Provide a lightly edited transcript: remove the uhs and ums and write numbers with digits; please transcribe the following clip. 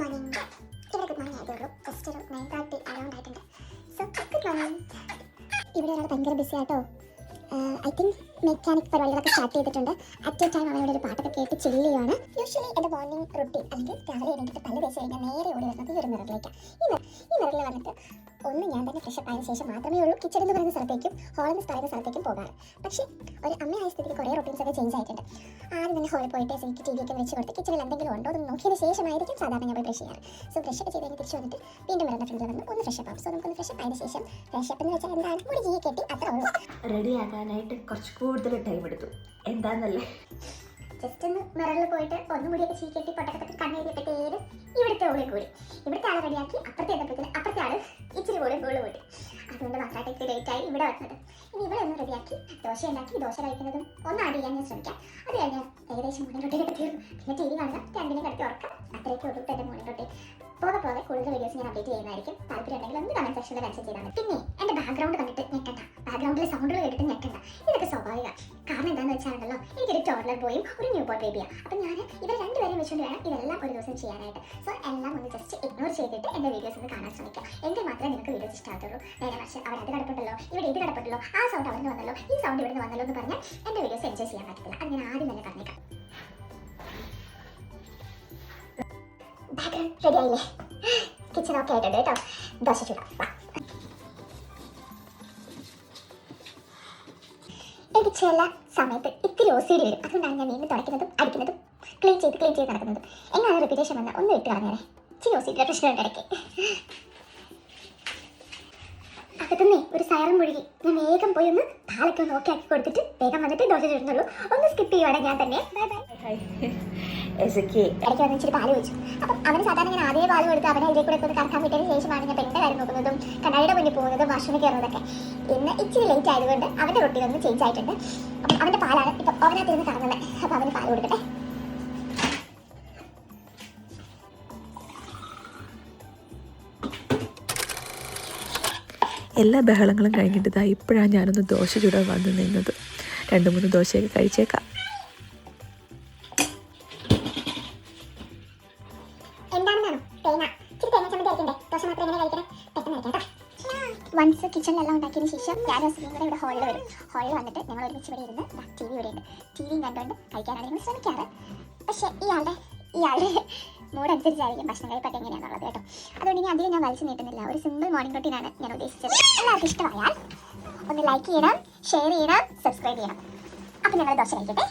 Morning. ഇവിടെ good morning ആയതേ ഉള്ളൂ. ജസ്റ്റ് ഒരു 9:30 അറൗണ്ട് ആയിട്ടുണ്ട്. So good morning. ഇവിടെ ഒരാൾ ഭയങ്കര ബിസി ആട്ടോ. ഐ തിങ്ക് മെക്കാനിക് പരിപാടികളൊക്കെ സ്റ്റാർട്ട് ചെയ്തിട്ടുണ്ട്. അറ്റ് എ ടൈം അവനോട് ഒരു പാട്ടൊക്കെ കേട്ട് ചില്ല് ചെയ്യുവാണ്. യൂഷ്വലി എൻ്റെ മോർണിംഗ് റുട്ടീൻ അല്ലെങ്കിൽ രാവിലെ എഴുന്നേറ്റ് പല ദിവസം കഴിഞ്ഞാൽ നേരെ ഓടി വരുന്നത് ഈ ഒരു മിററിലേക്കാണ്. ഈ മിററിൽ വന്നിട്ട് ഒന്ന് ഞാൻ തന്നെ ഫ്രഷപ്പ് ആയതിനു ശേഷം മാത്രമേ ഉള്ളൂ കിച്ചൺ എന്ന് പറയുന്ന സ്ഥലത്തേക്കും ഹോൾ എന്ന് പറയുന്ന സ്ഥലത്തേക്കും പോകാറ്. പക്ഷേ ഒരു അമ്മയായ സ്ഥിതിക്ക് കുറേ റൂട്ടീൻസ് ഒക്കെ ചേഞ്ച് ആയിട്ടുണ്ട്. ആദ്യം തന്നെ ഹോളിൽ പോയിട്ട് എനിക്ക് ടി വി ഒക്കെ വെച്ച് കൊടുത്ത് കിച്ചണിൽ എന്തെങ്കിലും ഉണ്ടോ എന്ന് നോക്കിയതിന് ശേഷമായിരിക്കും സാധാരണ ഞാൻ പോയി ബ്രഷ് ചെയ്യാറ്. സോ ബ്രഷ് ഒക്കെ ചെയ്ത് കഴിഞ്ഞ് തിരിച്ച് വന്നിട്ട് വീണ്ടും മിററിൻ്റെ ഫ്രണ്ടിൽ വന്ന് ഒന്ന് ഫ്രഷപ്പ് ആവും. സോ നമുക്കൊന്ന് ഫ്രഷപ്പ് ആയതിനു ശേഷം ഫ്രഷപ്പ് എന്ന് വെച്ചാൽ എന്താണ് മുടി ചീ കെട്ടി അത്ര ഉള്ളൂ. റെഡി ആകാനായിട്ട് കുറച്ച് കൂടുതൽ ടൈം എടുത്തു. എന്താന്നല്ലേ, ജസ്റ്റ് ഒന്ന് മിററിൽ പോയിട്ട് ഒന്നും കൂടിയൊക്കെ ചീ കെട്ടി പൊട്ടക്കത്തൊക്കെ കണ്ണെഴുതിയപ്പോഴത്തേര് ഇവിടുത്തെ ഓളി കൂടി. ഇവിടുത്തെ ആളെ റെഡിയാക്കി അപ്പുറത്തെ എത്തപ്പത്തിന് അപ്പുറത്തെ ആൾ ഇച്ചിരി കൂടി പോയിട്ട് അതുകൊണ്ട് മാത്രമായിട്ട് ലേറ്റായി ഇവിടെ വന്നത്. ഇനി ഇവിടെ ഒന്ന് റെഡിയാക്കി ദോശ ഉണ്ടാക്കി ദോശ കഴിക്കുന്നതും ഒന്ന് ആഡ് ചെയ്യാൻ ഞാൻ ശ്രമിക്കാം. അത് കഴിഞ്ഞാൽ ഏകദേശം മോർണിംഗ് റൊട്ടീനൊക്കെ തീർന്നു. പിന്നെ ടി വി കാണുക, രണ്ടിനെ കിടത്തി ഉറക്കാം. അത്രയൊക്കെ ഉള്ളൂ എൻ്റെ മോർണിംഗ് റൊട്ടീൻ. പോകെ കൂടുതൽ വീഡിയോസ് ഞാൻ അപ്ഡേറ്റ് ചെയ്യുന്നതായിരിക്കും. താല്പര്യം ഉണ്ടെങ്കിൽ ഒന്ന് കമന്റ് സെക്ഷനിൽ മെൻഷൻ ചെയ്താൽ മതി. പിന്നെ എൻ്റെ ബാക്ക്ഗ്രൗണ്ട് കണ്ടിട്ട് ഞെക്കണ്ട, ബാക്ക്ഗ്രൗണ്ടിലെ സൗണ്ടുകൾ കേട്ടിട്ട് ഞെക്കണ്ട. ഇതൊക്കെ സ്വാഭാവികമാണ്. കാരണം എന്താണെന്ന് വെച്ചാലുണ്ടല്ലോ, എനിക്കൊരു ടോഡ്ലർ ബോയും ഒരു ന്യൂ ബോയ് ബേബിയാണ്. അപ്പം ഞാൻ ഇവർ രണ്ടുപേരും വെച്ചുകൊണ്ട് വേണം ഇതെല്ലാം ഒരു ദിവസം ചെയ്യാനായിട്ട്. സോ എല്ലാം ഒന്ന് ജസ്റ്റ് ഇഗ്നോർ ചെയ്തിട്ട് എൻ്റെ വീഡിയോസ് ഒന്ന് കാണാൻ ശ്രമിക്കാം. എങ്കിൽ മാത്രമേ നിങ്ങൾക്ക് വീഡിയോസ് ഇഷ്ടമാകത്തുള്ളൂ. നേരെ മറിച്ച് അവർ അത് കിടപ്പുണ്ടല്ലോ, ഇവിടെ ഇത് കിടപ്പുണ്ടല്ലോ, ആ സൗണ്ട് അവിടെ നിന്ന് വന്നല്ലോ, ഈ സൗണ്ട് ഇവിടെ നിന്ന് വന്നല്ലോ എന്ന് പറഞ്ഞാൽ എൻ്റെ വീഡിയോസ് എൻജോയ് ചെയ്യാൻ പറ്റത്തില്ല. അത് ഞാൻ ആദ്യം തന്നെ പറഞ്ഞേക്കാം. ബാക്ക്ഗ്രൗണ്ട് റെഡി ആയില്ലേ? കിച്ചൺ ഒക്കെ ആയിട്ടുണ്ട് കേട്ടോ. ദോശ ചൂടാം. എനിക്ക് ചില സമയത്ത് ഇത്തിരി OCD വരും. അതുകൊണ്ടാണ് ഞാൻ വീണ്ടും തുടയ്ക്കുന്നതും അടിക്കുന്നതും ക്ലീൻ ചെയ്ത് നടക്കുന്നതും. എങ്ങനെ റെപ്യൂട്ടേഷൻ വന്നാൽ ഒന്ന് വിട്ട് കളഞ്ഞേരെ. ഇച്ചിരി OCD പ്രശ്നമുണ്ട് ഇടയ്ക്ക്. അകത്തുനിന്നേ ഒരു സൈറൻ മുഴുകി. ഞാൻ വേഗം പോയി ഒന്ന് പാലൊക്കെ ഒന്ന് ഓക്കെ ആക്കി കൊടുത്തിട്ട് വേഗം വന്നിട്ട് ദോശ ചുടുന്നുള്ളൂ. ഒന്ന് സ്കിപ്പ് ചെയ്യുവാണ് ഞാൻ തന്നെ. Bye bye. ഇടയ്ക്ക് വന്ന് ഇച്ചിരി പാല് വെച്ചു. അപ്പം അവന് സാധാരണ ഞാൻ ആദ്യമേ പാല് കൊടുത്ത് അവനെ ഇതിൽ കൂടെ ഒന്ന് കറക്കാൻ വിട്ടതിന് ശേഷമാണ് ഞാൻ പെണ്ണിൻ്റെ കാര്യം നോക്കുന്നതും കണ്ണാടിയുടെ മുന്നിൽ പോകുന്നതും വാഷ്റൂമിൽ കയറുന്നതൊക്കെ. ഇന്ന് ഇച്ചിരി ലേറ്റ് ആയതുകൊണ്ട് അവൻ്റെ റൊട്ടീൻ ഒന്ന് ചേഞ്ച് ആയിട്ടുണ്ട്. അപ്പം അവൻ്റെ പാലാണ് ഇപ്പം അവനകത്തിരുന്ന് കറങ്ങുന്നത്. അപ്പം അവന് പാല് കൊടുക്കട്ടെ. എല്ലാ ബഹളങ്ങളും കഴിഞ്ഞിട്ട് ഇതാ ഇപ്പോഴാണ് ഞാനൊന്ന് ദോശ ചൂടാൻ വന്ന് നിന്നത്. 2-3 ദോശയൊക്കെ കഴിച്ചേക്കാം. വൺസ് കിച്ചണിലെല്ലാം ഉണ്ടാക്കിയതിന് ശേഷം ഞാൻ കൂടെ ഇവിടെ ഹോളിൽ വരും. ഹോളിൽ വന്നിട്ട് ഞങ്ങൾ ഒരുമിച്ച് ഇവിടെ ഇരുന്ന് ടി വി ഇവിടെ ഉണ്ട്. ടി വിയും കണ്ടുകൊണ്ട് കഴിക്കാനാണ് ഞങ്ങൾ ശ്രമിക്കാറ്. പക്ഷേ ഇയാളുടെ മൂടനുസരിച്ചായിരിക്കും ഭക്ഷണം കഴിപ്പൊക്കെ എങ്ങനെയാണെന്നുള്ളത് കേട്ടോ. അതുകൊണ്ട് ഇനി അധികം ഞാൻ വലിച്ചു നീട്ടുന്നില്ല. ഒരു സിമ്പിൾ മോർണിംഗ് റൊട്ടീനാണ് ഞാൻ ഉദ്ദേശിച്ചത്. എല്ലാവർക്കും ഇഷ്ടമായാൽ ഒന്ന് ലൈക്ക് ചെയ്യണം, ഷെയർ ചെയ്യണം, സബ്സ്ക്രൈബ് ചെയ്യണം. അപ്പം ഞങ്ങൾ ദോശ കഴിക്കട്ടെ.